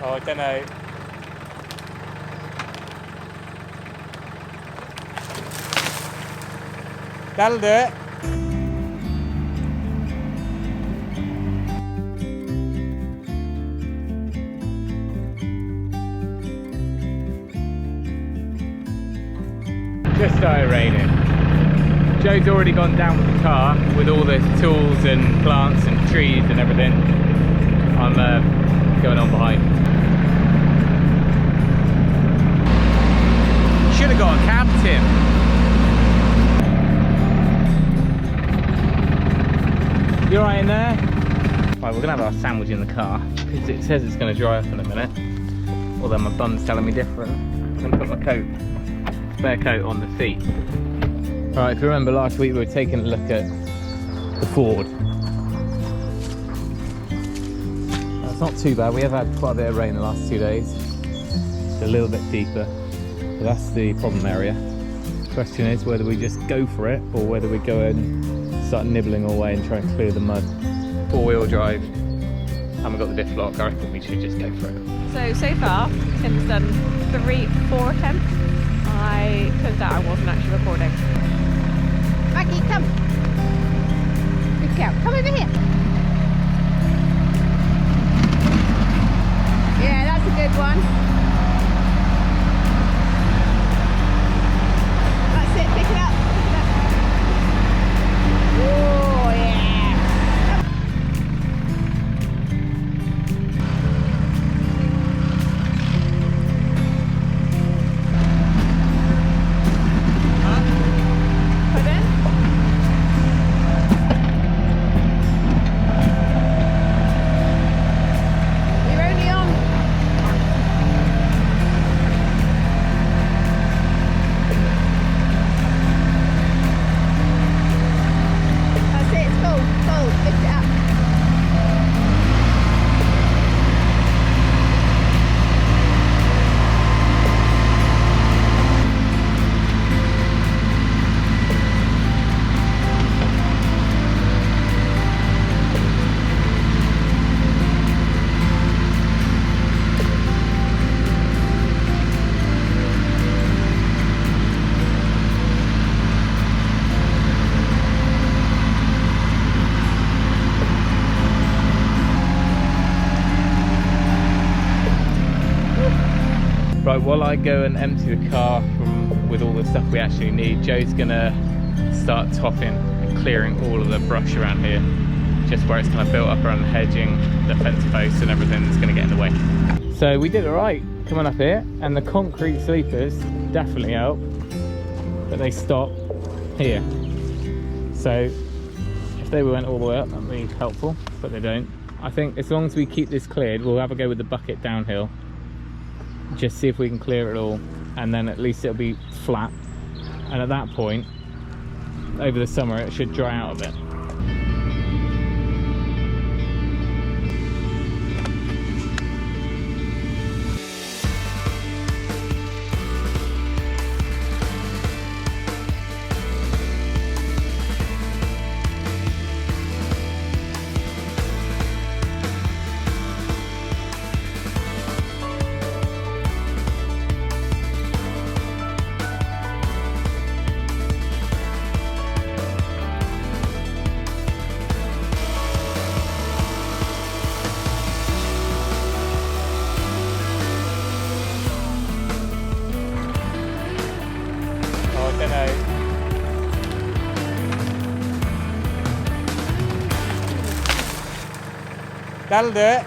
Oh, I don't know. That'll do it. Just started raining. Joe's already gone down with the car with all the tools and plants and trees and everything. I'm going on behind. Should have got a cab, Tim. You alright in there? Right, we're gonna have our sandwich in the car because it says it's gonna dry up in a minute. Although my bum's telling me different. I'm gonna put my coat, spare coat on the seat. Alright, if you remember last week we were taking a look at the Ford. It's not too bad. We have had quite a bit of rain the last 2 days. It's a little bit deeper, but that's the problem area. The question is whether we just go for it or whether we go and start nibbling away and try and clear the mud. 4-wheel drive, and we've got the diff lock. I reckon we should just go for it. So far, Tim's done 4 attempts. I turned out I wasn't actually recording. Maggie, come. Good girl. Come over here. Yeah, that's a good one. That's it. Pick it up. Pick it up. Oh, yeah. Put in. You're only on. That's it, it's full, full, lift it up. Right, while I go and empty the car with all the stuff we actually need, Joe's gonna start topping and clearing all of the brush around here, just where it's kind of built up around the hedging, the fence posts and everything that's gonna get in the way. So we did it right coming up here, and the concrete sleepers definitely help, but they stop here. So if they went all the way up, that'd be helpful, but they don't. I think as long as we keep this cleared, we'll have a go with the bucket downhill. Just see if we can clear it all, and then at least it'll be flat, and at that point over the summer it should dry out a bit. That'll do it.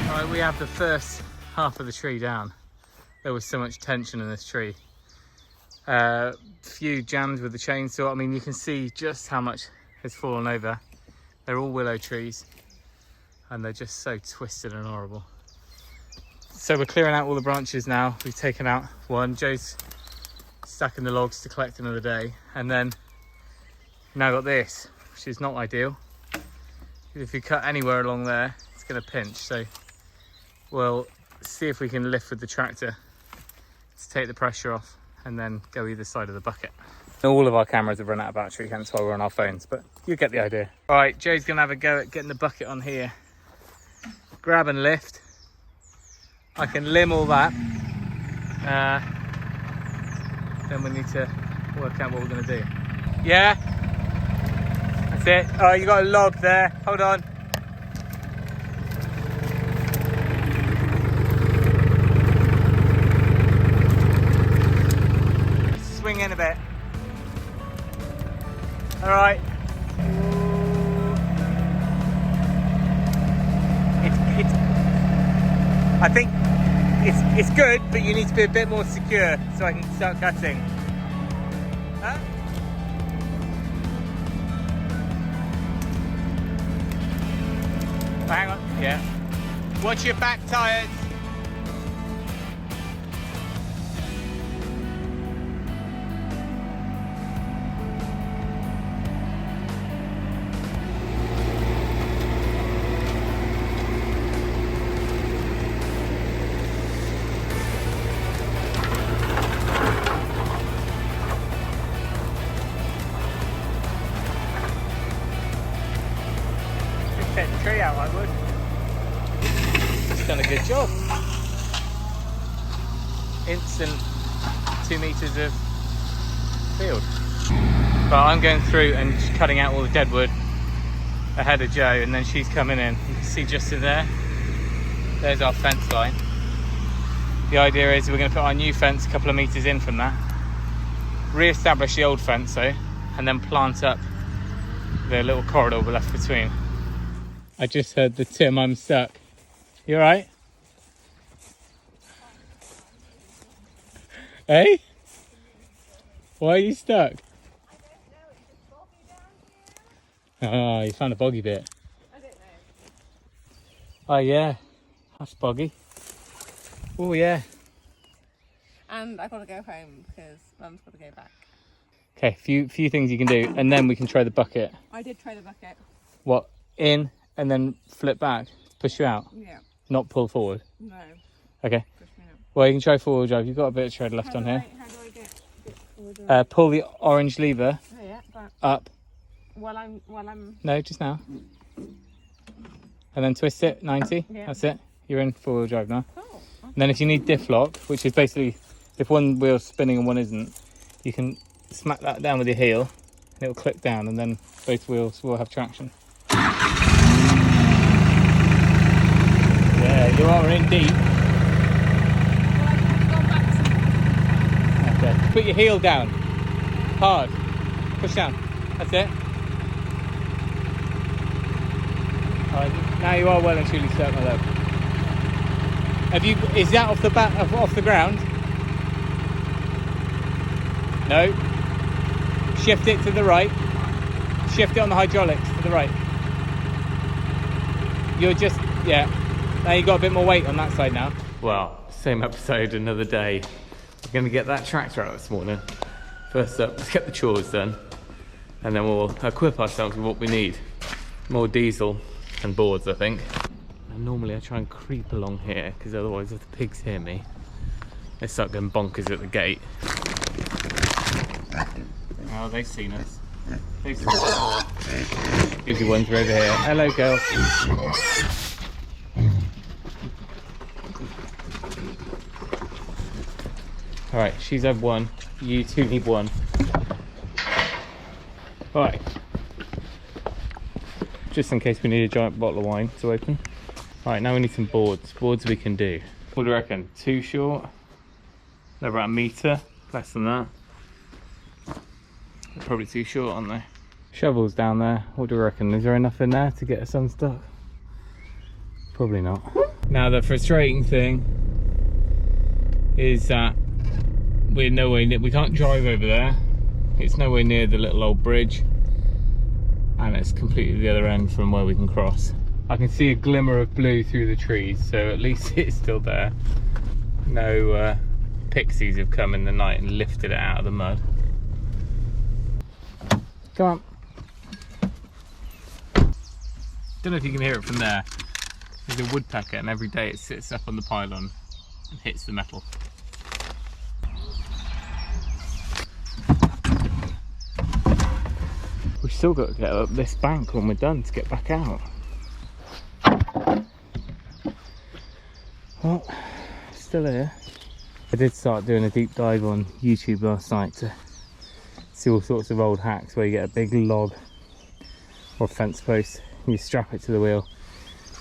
Right, we have the first half of the tree down. There was so much tension in this tree. Few jams with the chainsaw. I mean, you can see just how much has fallen over. They're all willow trees and they're just so twisted and horrible. So we're clearing out all the branches now. We've taken out one. Joe's stacking the logs to collect another day. And then now got this, which is not ideal. If you cut anywhere along there, it's it's going to pinch. So we'll see if we can lift with the tractor to take the pressure off and then go either side of the bucket. All of our cameras have run out of battery, hence why we're on our phones, but you get the idea. All right, Joe's going to have a go at getting the bucket on here. Grab and lift. I can limb all that. Then we need to work out what we're going to do. Yeah? That's it. Oh, you got a log there. Hold on. Swing in a bit. All right. I think it's good, but you need to be a bit more secure so I can start cutting. Huh? Oh, hang on. Yeah. Watch your back tyres. Take the tree out, I would. It's done a good job. Instant 2 meters of field. But I'm going through and cutting out all the dead wood ahead of Joe, and then she's coming in. You can see just in there's our fence line. The idea is we're going to put our new fence a couple of meters in from that, re-establish the old fence though, and then plant up the little corridor we're left between. I just heard the Tim, I'm stuck. You alright? Hey? Why are you stuck? Oh, you found a boggy bit. I don't know. Oh yeah, that's boggy. Oh yeah. And I've got to go home because Mum's got to go back. Okay, few things you can do, and then we can try the bucket. I did try the bucket. What? In and then flip back, push you out, Yeah. not pull forward. No. Okay. Push me out. Well, you can try forward drive. You've got a bit of tread left on here. How do I get forward drive? Pull the orange lever Oh yeah, but up. while I'm. No, just now. And then twist it 90. Yeah. That's it. You're in four-wheel drive now. Oh. Okay. And then if you need diff lock, which is basically if one wheel's spinning and one isn't, you can smack that down with your heel and it'll click down, and then both wheels will have traction. Yeah, you are in deep. Well, I have to go back some. Okay. Put your heel down. Hard. Push down. That's it. Alright, now you are well and truly stuck, my love. Have you? Is that off the back, off the ground? No. Shift it to the right. Shift it on the hydraulics to the right. You're just, yeah. Now you got a bit more weight on that side now. Well, same episode, another day. We're going to get that tractor out this morning. First up, let's get the chores done, and then we'll equip ourselves with what we need. More diesel and boards, I think. And normally I try and creep along here, because otherwise if the pigs hear me, they start going bonkers at the gate. Oh, they've seen us. They've seen us. Busy ones are over here. Hello, girls. Alright, she's had one. You two need one. Alright. Just in case we need a giant bottle of wine to open. Alright, now we need some boards. Boards we can do. What do you reckon? Too short? They're about a metre. Less than that. They're probably too short, aren't they? Shovels down there. What do you reckon? Is there enough in there to get us unstuck? Probably not. Now the frustrating thing is that we're nowhere near, we can't drive over there. It's nowhere near the little old bridge, and it's completely the other end from where we can cross. I can see a glimmer of blue through the trees, so at least it's still there. No pixies have come in the night and lifted it out of the mud. Come on. Don't know if you can hear it from there, There's a woodpecker, and every day it sits up on the pylon and hits the metal. We've still got to get up this bank when we're done to get back out. Well, still here. I did start doing a deep dive on YouTube last night to see all sorts of old hacks where you get a big log or fence post and you strap it to the wheel.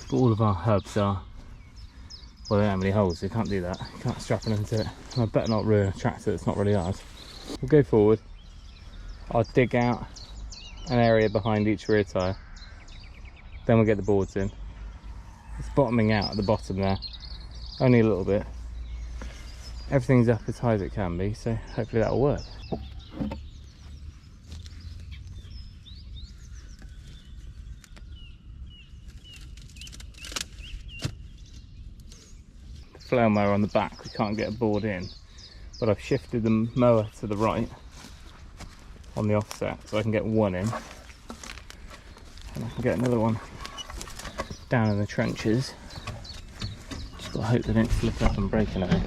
But all of our hubs are, well, they don't have any holes, so you can't do that. You can't strap it into it. And I better not ruin a tractor that's not really ours. We'll go forward. I'll dig out an area behind each rear tyre. Then we'll get the boards in. It's bottoming out at the bottom there. Only a little bit. Everything's up as high as it can be, so hopefully that'll work. The flail mower on the back, we can't get a board in, but I've shifted the mower to the right on the offset so I can get one in, and I can get another one down in the trenches. Just gotta hope they don't flip up and break anything.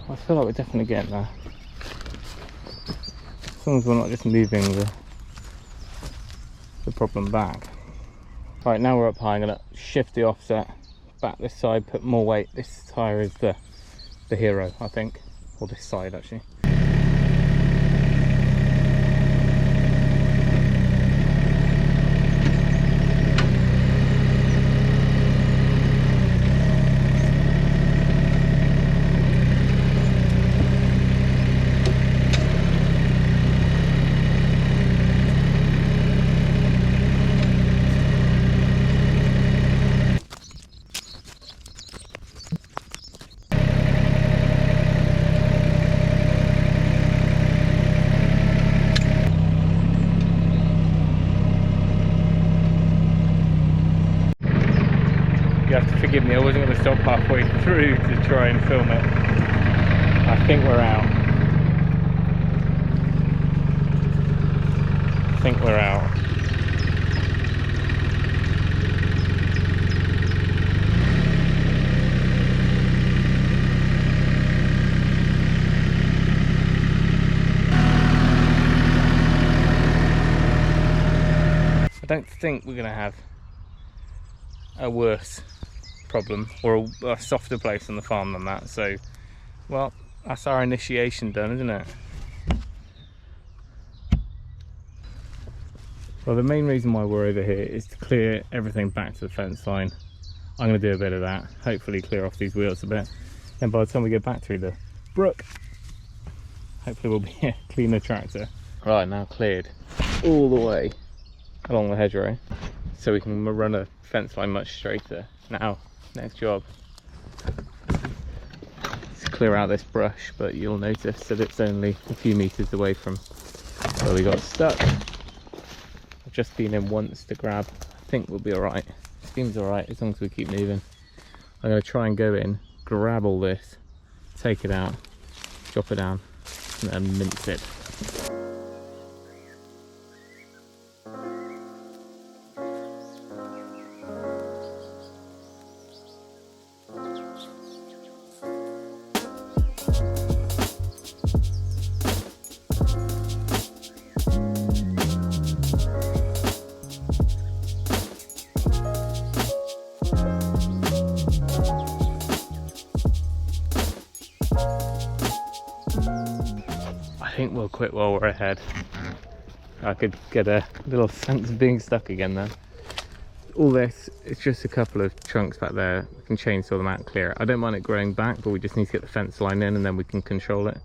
I feel like we're definitely getting there. As long as we're not just moving the problem back. Right, now we're up high. I'm going to shift the offset back this side, put more weight. This tyre is the hero, I think. Or this side, actually. You have to forgive me, I wasn't going to stop halfway through to try and film it. I think we're out. I think we're out. I don't think we're going to have a worse problem or a softer place on the farm than that, so well, that's our initiation done, isn't it? Well, the main reason why we're over here is to clear everything back to the fence line. I'm going to do a bit of that, hopefully clear off these wheels a bit, and by the time we get back through the brook, hopefully we'll be a cleaner tractor. Right, now cleared all the way along the hedgerow so we can run a fence line much straighter. Now, next job is clear out this brush, but you'll notice that it's only a few meters away from where we got stuck. I've just been in once to grab. I think we'll be alright. Seems alright as long as we keep moving. I'm going to try and go in, grab all this, take it out, Chop it down and then mince it. I think we'll quit while we're ahead. I could get a little sense of being stuck again then. All this, it's just a couple of chunks back there. We can chainsaw them out and clear it. I don't mind it growing back, but we just need to get the fence line in and then we can control it.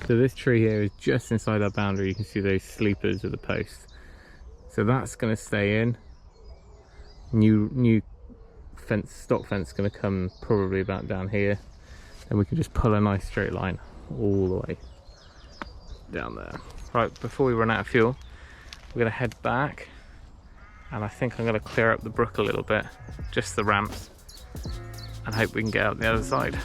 So this tree here is just inside our boundary. You can see those sleepers of the posts. So that's going to stay in. New fence, stock fence, going to come probably about down here. And we can just pull a nice straight line all the way down there. Right, before we run out of fuel, we're going to head back, and I think I'm going to clear up the brook a little bit, just the ramps, and hope we can get out the other side.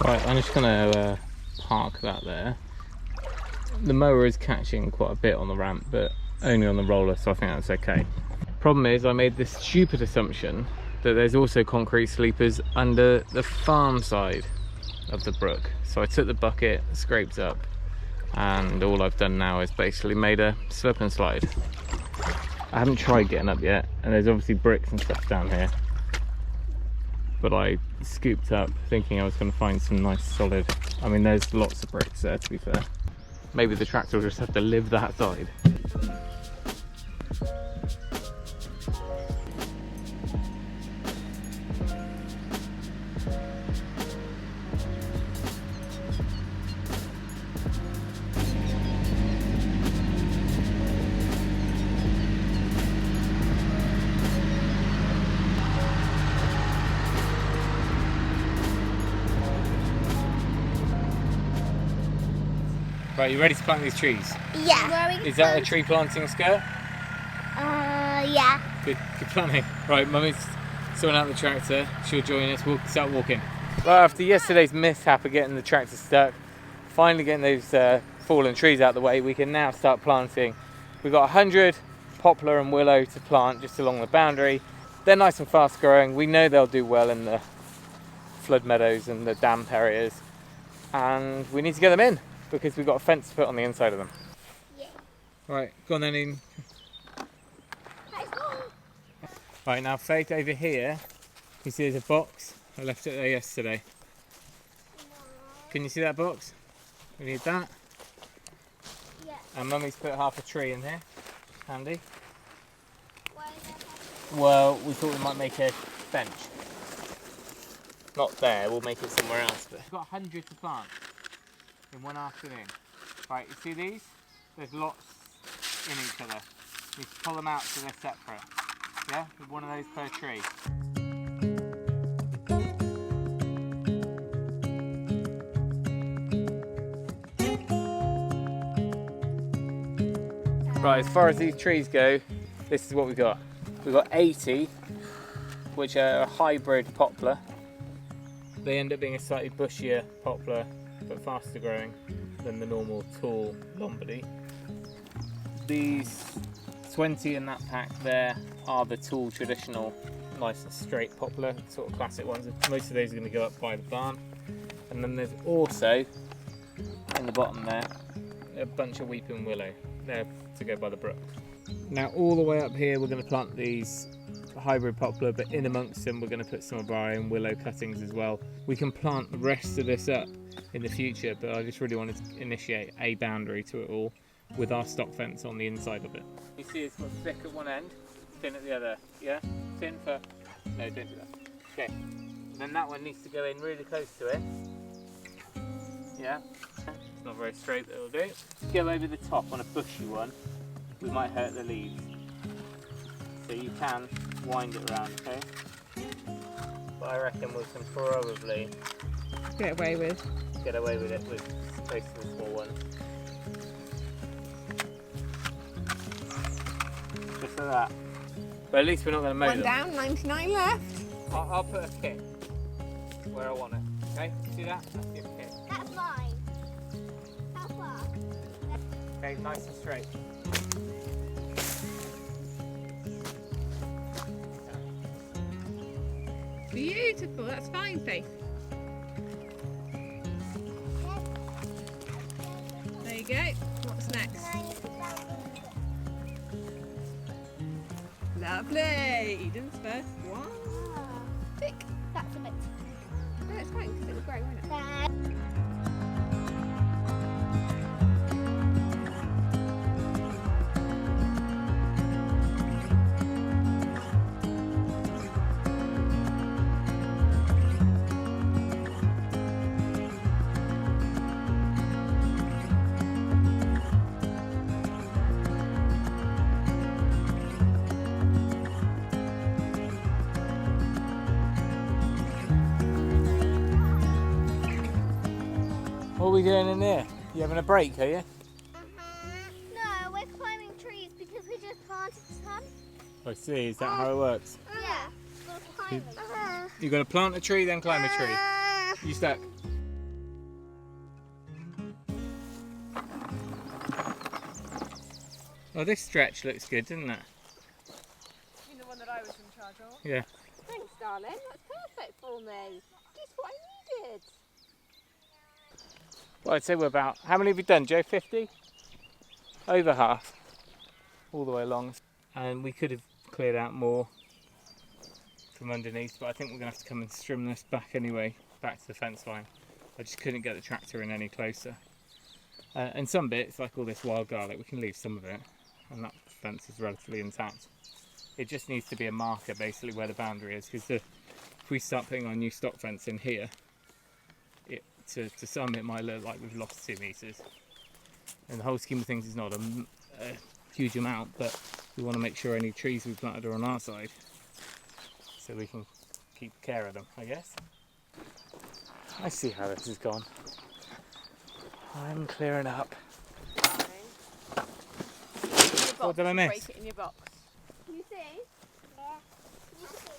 Right, I'm just going to park that there. The mower is catching quite a bit on the ramp, but only on the roller, so I think that's okay. Problem is, I made this stupid assumption that there's also concrete sleepers under the farm side of the brook. So I took the bucket, scraped up, and all I've done now is basically made a slip and slide. I haven't tried getting up yet, and there's obviously bricks and stuff down here. But I scooped up thinking I was going to find some nice solid, I mean there's lots of bricks there to be fair. Maybe the tractor will just have to live that side. Right, you ready to plant these trees? Yeah. Is that a tree planting skirt? Yeah. Good planning. Right, Mummy's sorting out the tractor. She'll join us. We'll start walking. Right, after yesterday's mishap of getting the tractor stuck, finally getting those fallen trees out of the way, we can now start planting. We've got 100 poplar and willow to plant just along the boundary. They're nice and fast growing. We know they'll do well in the flood meadows and the damp areas. And we need to get them in, because we've got a fence to put on the inside of them. Yeah. Right, go on then, Ian. Right, now Faith, over here, you see there's a box. I left it there yesterday. Can you see that box? We need that. Yeah. And Mummy's put half a tree in here. Handy. Why is that? Well, we thought we might make a bench. Not there, we'll make it somewhere else. But we've got 100 to plant in one afternoon. Right, you see these? There's lots in each other. You just pull them out so they're separate. Yeah, with one of those per tree. Right, as far as these trees go, this is what we've got. We've got 80, which are a hybrid poplar. They end up being a slightly bushier poplar, but faster growing than the normal tall Lombardy. These 20 in that pack there are the tall traditional nice and straight poplar, sort of classic ones. Most of those are going to go up by the barn. And then there's also, in the bottom there, a bunch of weeping willow. They're to go by the brook. Now all the way up here we're going to plant these hybrid poplar, but in amongst them we're going to put some of our own willow cuttings as well. We can plant the rest of this up in the future, but I just really wanted to initiate a boundary to it all with our stock fence on the inside of it. You see it's got thick at one end, thin at the other, yeah? Thin for No, don't do that. Okay. Then that one needs to go in really close to it. Yeah. It's not very straight, but it'll do. Go over the top on a bushy one. We might hurt the leaves. So you can wind it around, okay? But I reckon we can probably Get away with. get away with it with most of the small ones. Just like that. But at least we're not going to mow One them. down, 99 left. I'll put a kick where I want it. Okay? See that? That's your kick. That's mine. How far? Okay, nice and straight. Beautiful, that's fine, Faith. There you go. What's next? Lovely. Eden's first one. Tick. That's a bit. No, it's fine because it will grow, won't it? What are we doing in there? You having a break, are you? No, we're climbing trees because we just planted some. I see, is that how it works? Yeah. We're climbing. You've got to plant a tree, then climb a tree. You stuck? Oh, this stretch looks good, doesn't it? You the one that I was in charge of? Yeah. Thanks, darling. That's perfect for me. Just what I needed. Well, I'd say we're about, how many have you done, Joe? 50? Over half. All the way along. And we could have cleared out more from underneath, but I think we're going to have to come and trim this back anyway, back to the fence line. I just couldn't get the tractor in any closer. And some bits, like all this wild garlic, we can leave some of it, and that fence is relatively intact. It just needs to be a marker basically where the boundary is, because if we start putting our new stock fence in here, to some it might look like we've lost 2 metres. In the whole scheme of things, it's not a huge amount, but we want to make sure any trees we've planted are on our side, so we can keep care of them, I guess. I see how this has gone. I'm clearing up. What did I miss? Break it in your box. You see? Yeah. You see.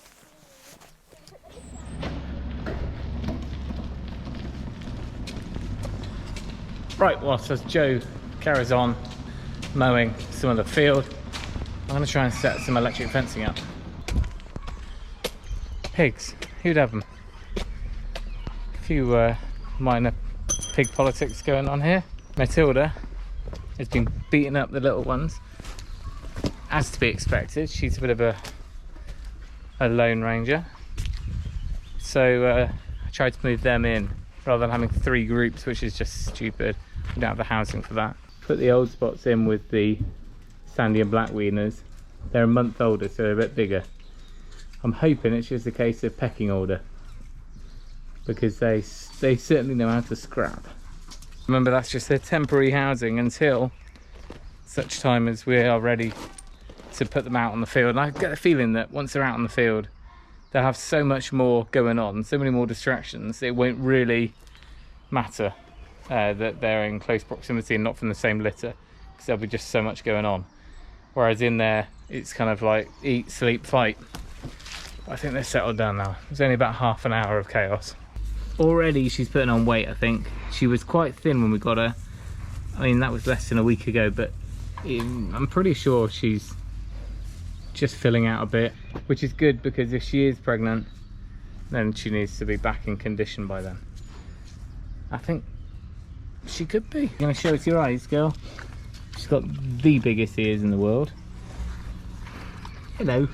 Right, well, so as Joe carries on mowing some of the field, I'm going to try and set some electric fencing up. Pigs, who'd have them? A few minor pig politics going on here. Matilda has been beating up the little ones, as to be expected. She's a bit of a lone ranger, so I tried to move them in rather than having 3 groups, which is just stupid. We don't have the housing for that. Put the old spots in with the sandy and black weaners. They're a month older, so they're a bit bigger. I'm hoping it's just a case of pecking order, because they certainly know how to scrap. Remember, that's just their temporary housing until such time as we are ready to put them out on the field. And I get the feeling that once they're out on the field, they'll have so much more going on, so many more distractions, it won't really matter that they're in close proximity and not from the same litter, because there'll be just so much going on. Whereas in there, it's kind of like eat, sleep, fight. But I think they're settled down now. It was only about half an hour of chaos. Already she's putting on weight, I think. She was quite thin when we got her. I mean, that was less than a week ago, but I'm pretty sure she's just filling out a bit, which is good, because if she is pregnant, then she needs to be back in condition by then. I think she could be. I'm gonna show us your eyes, girl. She's got the biggest ears in the world. Hello.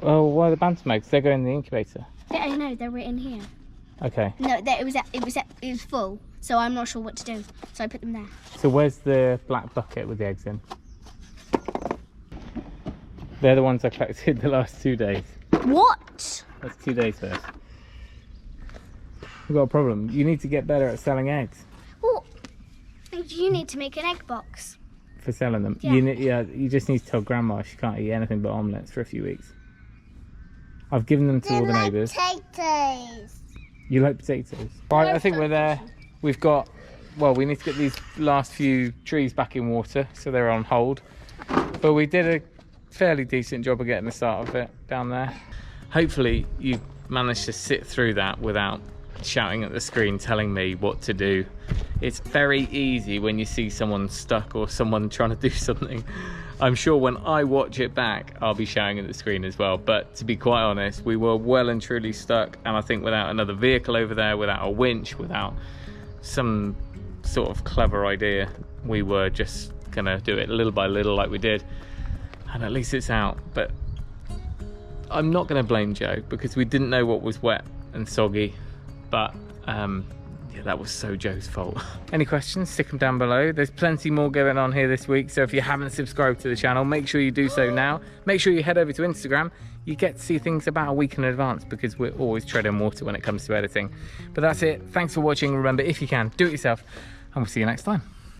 Oh, why the bantam-eggs? They're going in the incubator. Yeah, I know, they're written here. Okay. No, it was full, so I'm not sure what to do. So I put them there. So where's the black bucket with the eggs in? They're the ones I collected the last 2 days. What? That's 2 days first. We've got a problem. You need to get better at selling eggs. Well, you need to make an egg box. For selling them. Yeah. You just need to tell Grandma she can't eat anything but omelettes for a few weeks. I've given them to all the neighbours. Potatoes. You like potatoes? Right, I think we're there. We've got, well, we need to get these last few trees back in water, so they're on hold. But we did a fairly decent job of getting the start of it down there. Hopefully you managed to sit through that without shouting at the screen telling me what to do. It's very easy when you see someone stuck or someone trying to do something. I'm sure when I watch it back I'll be shouting at the screen as well, but to be quite honest, we were well and truly stuck, and I think without another vehicle over there, without a winch, without some sort of clever idea, we were just gonna do it little by little like we did, and at least it's out. But I'm not gonna blame Joe because we didn't know what was wet and soggy, but yeah, that was so Joe's fault. Any questions, stick them down below. There's plenty more going on here this week, so if you haven't subscribed to the channel, make sure you do so now. Make sure you head over to Instagram. You get to see things about a week in advance because we're always treading water when it comes to editing. But that's it. Thanks for watching. Remember, if you can, do it yourself, and we'll see you next time.